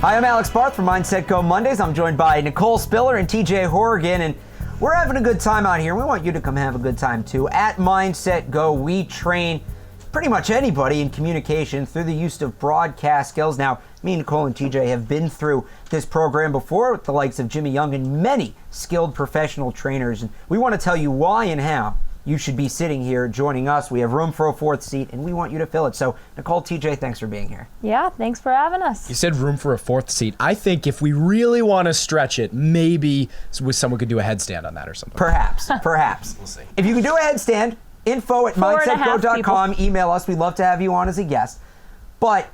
Hi, I'm Alex Barth from MindsetGo Mondays. I'm joined by Nicole Spiller and TJ Horrigan, and we're having a good time out here. We want you to come have a good time too. At MindsetGo, we train pretty much anybody in communication through the use of broadcast skills. Now, me, Nicole, and TJ have been through this program before with the likes of Jimmy Young and many skilled professional trainers, and we want to tell you why and how you should be sitting here joining us. We have room for a fourth seat, and we want you to fill it. So, Nicole, TJ, thanks for being here. Yeah, thanks for having us. You said room for a fourth seat. I think if we really want to stretch it, maybe someone could do a headstand on that or something. Perhaps. We'll see. If you can do a headstand, info@mindsetgo.com. Email us. We'd love to have you on as a guest. But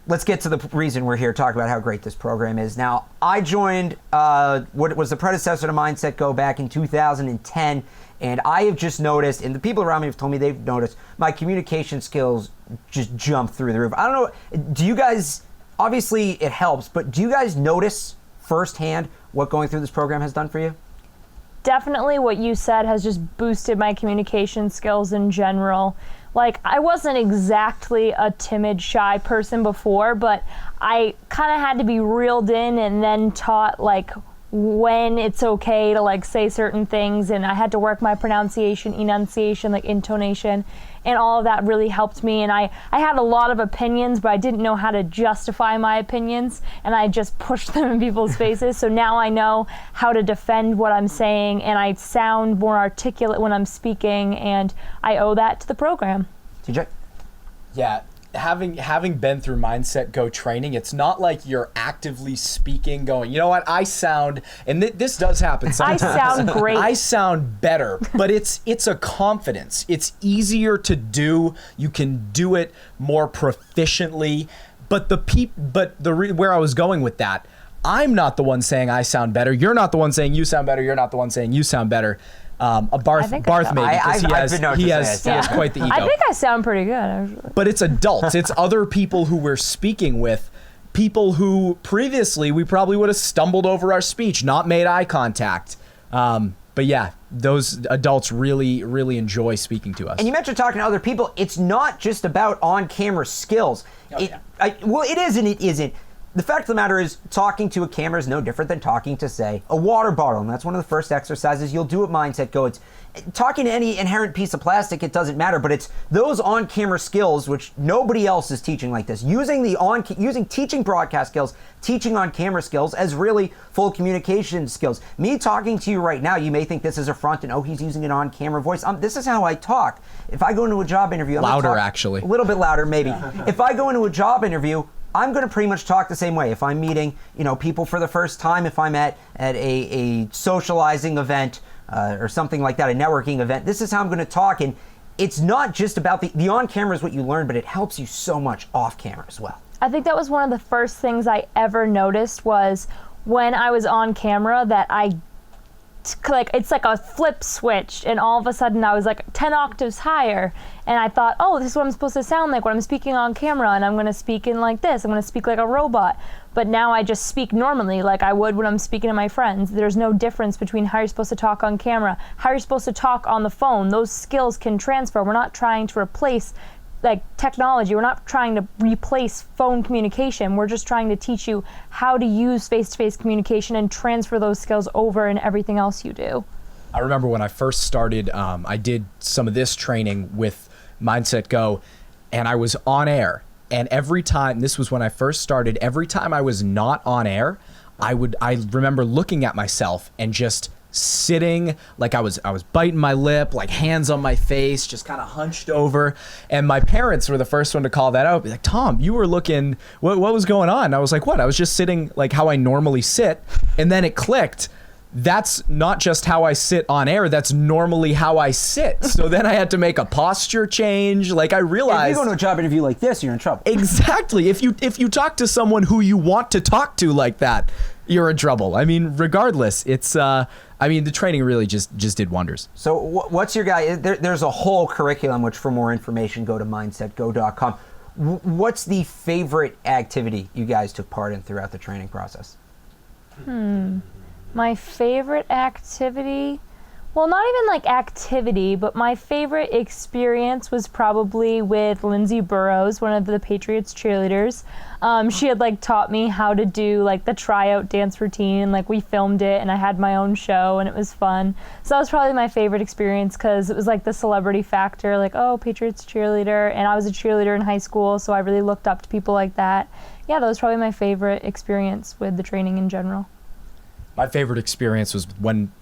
let's get to the reason we're here, talk about how great this program is. Now, I joined what was the predecessor to MindsetGo back in 2010, and I have just noticed, and the people around me have told me they've noticed, my communication skills just jump through the roof. I don't know, do you guys, obviously it helps, but do you guys notice firsthand what going through this program has done for you? Definitely what you said has just boosted my communication skills in general. Like, I wasn't exactly a timid, shy person before, but I kind of had to be reeled in and then taught, like, when it's okay to, like, say certain things, and I had to work my pronunciation, enunciation, like, intonation, and all of that really helped me. And I had a lot of opinions, but I didn't know how to justify my opinions, and I just pushed them in people's faces. So now I know how to defend what I'm saying, and I sound more articulate when I'm speaking, and I owe that to the program. TJ? Yeah, having been through MindsetGo training, it's not like you're actively speaking, going, you know what, I sound, and this does happen sometimes. I sound great. I sound better, but it's a confidence. It's easier to do. You can do it more proficiently. But where I was going with that, I'm not the one saying I sound better. You're not the one saying you sound better. You're not the one saying you sound better. Barth maybe, because he has quite the ego. I think I sound pretty good, actually. But it's adults. It's other people who we're speaking with, people who previously we probably would have stumbled over our speech, not made eye contact. But yeah, those adults really, really enjoy speaking to us. And you mentioned talking to other people. It's not just about on-camera skills. It is and it isn't. The fact of the matter is, talking to a camera is no different than talking to, say, a water bottle. And that's one of the first exercises you'll do at MindsetGo. It's talking to any inherent piece of plastic, it doesn't matter, but it's those on-camera skills which nobody else is teaching like this. Using teaching broadcast skills, teaching on-camera skills as really full communication skills. Me talking to you right now, you may think this is a front and, oh, he's using an on-camera voice. This is how I talk. If I go into a job interview, louder, actually. A little bit louder, maybe. If I go into a job interview, I'm going to pretty much talk the same way. If I'm meeting, people for the first time, if I'm at a socializing event or something like that, a networking event, this is how I'm going to talk. And it's not just about the on-camera is what you learn, but it helps you so much off-camera as well. I think that was one of the first things I ever noticed was when I was on camera that it's like a flip switch, and all of a sudden I was like 10 octaves higher, and I thought, oh, this is what I'm supposed to sound like when I'm speaking on camera, and I'm going to speak in like this, I'm going to speak like a robot. But now I just speak normally like I would when I'm speaking to my friends. There's no difference between how you're supposed to talk on camera, how you're supposed to talk on the phone. Those skills can transfer. We're not trying to replace technology. We're not trying to replace phone communication. We're just trying to teach you how to use face-to-face communication and transfer those skills over in everything else you do. I remember when I first started, I did some of this training with MindsetGo, and I was on air. And every time, this was when I first started, every time I was not on air, I remember looking at myself and just sitting like I was biting my lip, like hands on my face, just kind of hunched over. And my parents were the first one to call that out. Be like, Tom, you were looking, what was going on? And I was like, what? I was just sitting like how I normally sit. And then it clicked. That's not just how I sit on air, that's normally how I sit. So then I had to make a posture change. Like, I realized, if you go to a job interview like this, you're in trouble. Exactly. If you talk to someone who you want to talk to like that, you're in trouble. I mean, regardless, it's the training really just did wonders. So what's your guy? There's a whole curriculum, which for more information, go to mindsetgo.com. What's the favorite activity you guys took part in throughout the training process? My favorite activity? Well, not even like activity, but my favorite experience was probably with Lindsay Burrows, one of the Patriots cheerleaders. She had like taught me how to do like the tryout dance routine. Like we filmed it and I had my own show and it was fun. So that was probably my favorite experience because it was like the celebrity factor, like, oh, Patriots cheerleader. And I was a cheerleader in high school, so I really looked up to people like that. Yeah, that was probably my favorite experience with the training in general. My favorite experience was when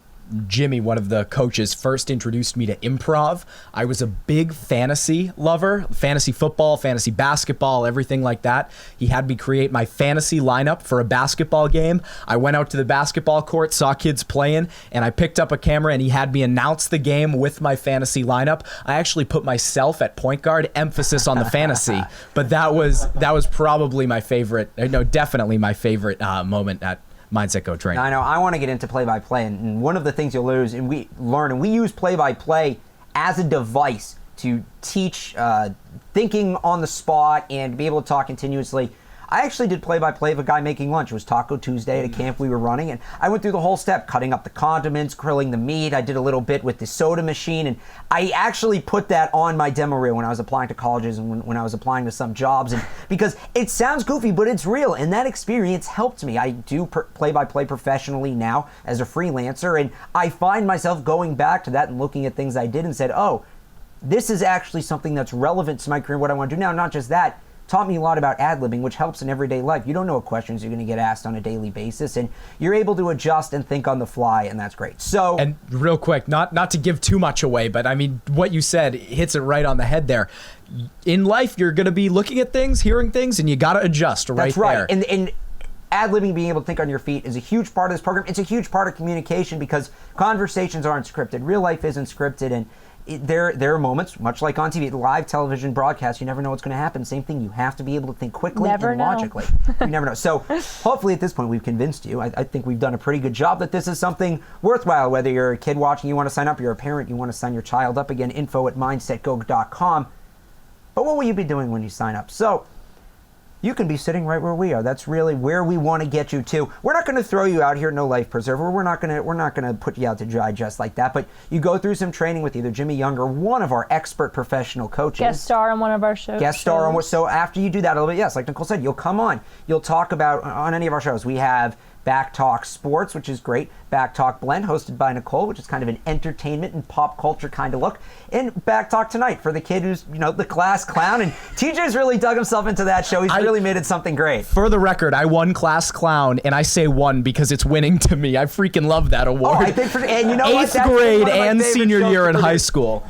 Jimmy, one of the coaches, first introduced me to improv. I was a big fantasy lover, fantasy football, fantasy basketball, everything like that. He had me create my fantasy lineup for a basketball game. I went out to the basketball court, saw kids playing, and I picked up a camera and he had me announce the game with my fantasy lineup. I actually put myself at point guard, emphasis on the fantasy, but that was probably my favorite, no, definitely my favorite moment at MindsetGo training. I know. I want to get into play-by-play, and one of the things you'll lose, and we use play-by-play as a device to teach thinking on the spot and be able to talk continuously. I actually did play-by-play of a guy making lunch. It was Taco Tuesday at a camp we were running, and I went through the whole step, cutting up the condiments, grilling the meat. I did a little bit with the soda machine, and I actually put that on my demo reel when I was applying to colleges and when I was applying to some jobs, and because it sounds goofy, but it's real, and that experience helped me. I do play-by-play professionally now as a freelancer, and I find myself going back to that and looking at things I did and said, oh, this is actually something that's relevant to my career, what I want to do now. Not just that, taught me a lot about ad-libbing, which helps in everyday life. You don't know what questions you're going to get asked on a daily basis, and you're able to adjust and think on the fly, and that's great. So, and real quick, not to give too much away, but I mean, what you said hits it right on the head there. In life, you're going to be looking at things, hearing things, and you got to adjust right there. That's right. And ad-libbing, being able to think on your feet, is a huge part of this program. It's a huge part of communication because conversations aren't scripted. Real life isn't scripted, and there are moments, much like on TV, live television broadcasts, you never know what's going to happen. Same thing, you have to be able to think quickly and logically. You never know. So hopefully at this point we've convinced you. I think we've done a pretty good job that this is something worthwhile, whether you're a kid watching, you want to sign up, you're a parent, you want to sign your child up. Again, info@mindsetgo.com. But what will you be doing when you sign up? So you can be sitting right where we are. That's really where we want to get you to. We're not going to throw you out here, no life preserver. We're not going to put you out to dry just like that. But you go through some training with either Jimmy Young or one of our expert professional coaches. Guest star on one of our shows. Guest star on what? So after you do that a little bit, yes, like Nicole said, you'll come on. You'll talk about on any of our shows. We have Back Talk Sports, which is great. Back Talk Blend, hosted by Nicole, which is kind of an entertainment and pop culture kind of look. And Back Talk Tonight for the kid who's, the class clown. And TJ's really dug himself into that show. He's really made it something great. For the record, I won class clown, and I say won because it's winning to me. I freaking love that award. Oh, I think and you know what? Eighth grade and senior year in high school.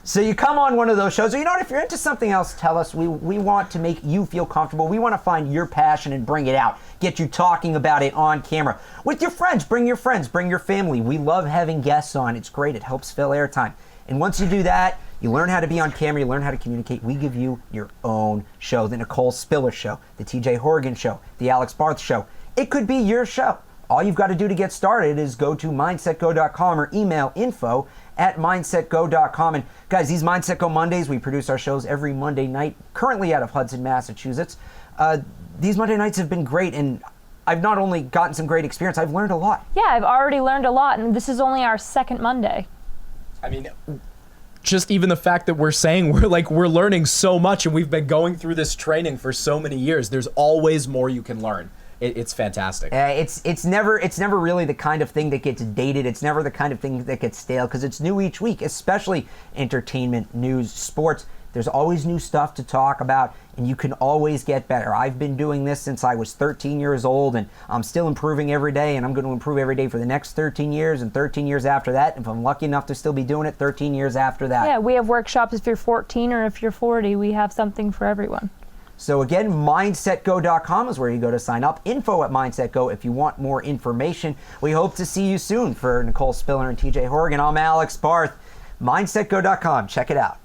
So you come on one of those shows, or if you're into something else, tell us. We want to make you feel comfortable. We want to find your passion and bring it out. Get you talking about it on camera. With your friends, bring your family. We love having guests on. It's great. It helps fill airtime. And once you do that, you learn how to be on camera, you learn how to communicate. We give you your own show, the Nicole Spiller Show, the TJ Horrigan Show, the Alex Barth Show. It could be your show. All you've got to do to get started is go to mindsetgo.com or email info@mindsetgo.com. And guys, these MindsetGo Mondays, we produce our shows every Monday night, currently out of Hudson, Massachusetts. These Monday nights have been great, and I've not only gotten some great experience, I've learned a lot. Yeah, I've already learned a lot, and this is only our second Monday. I mean, just even the fact that we're saying we're learning so much, and we've been going through this training for so many years. There's always more you can learn. It's fantastic. It's never really the kind of thing that gets dated. It's never the kind of thing that gets stale because it's new each week, especially entertainment, news, sports. There's always new stuff to talk about, and you can always get better. I've been doing this since I was 13 years old, and I'm still improving every day, and I'm going to improve every day for the next 13 years and 13 years after that. If I'm lucky enough to still be doing it, 13 years after that. Yeah, we have workshops if you're 14 or if you're 40. We have something for everyone. So again, mindsetgo.com is where you go to sign up. Info@mindsetgo if you want more information. We hope to see you soon. For Nicole Spiller and TJ Horrigan, I'm Alex Barth. Mindsetgo.com. Check it out.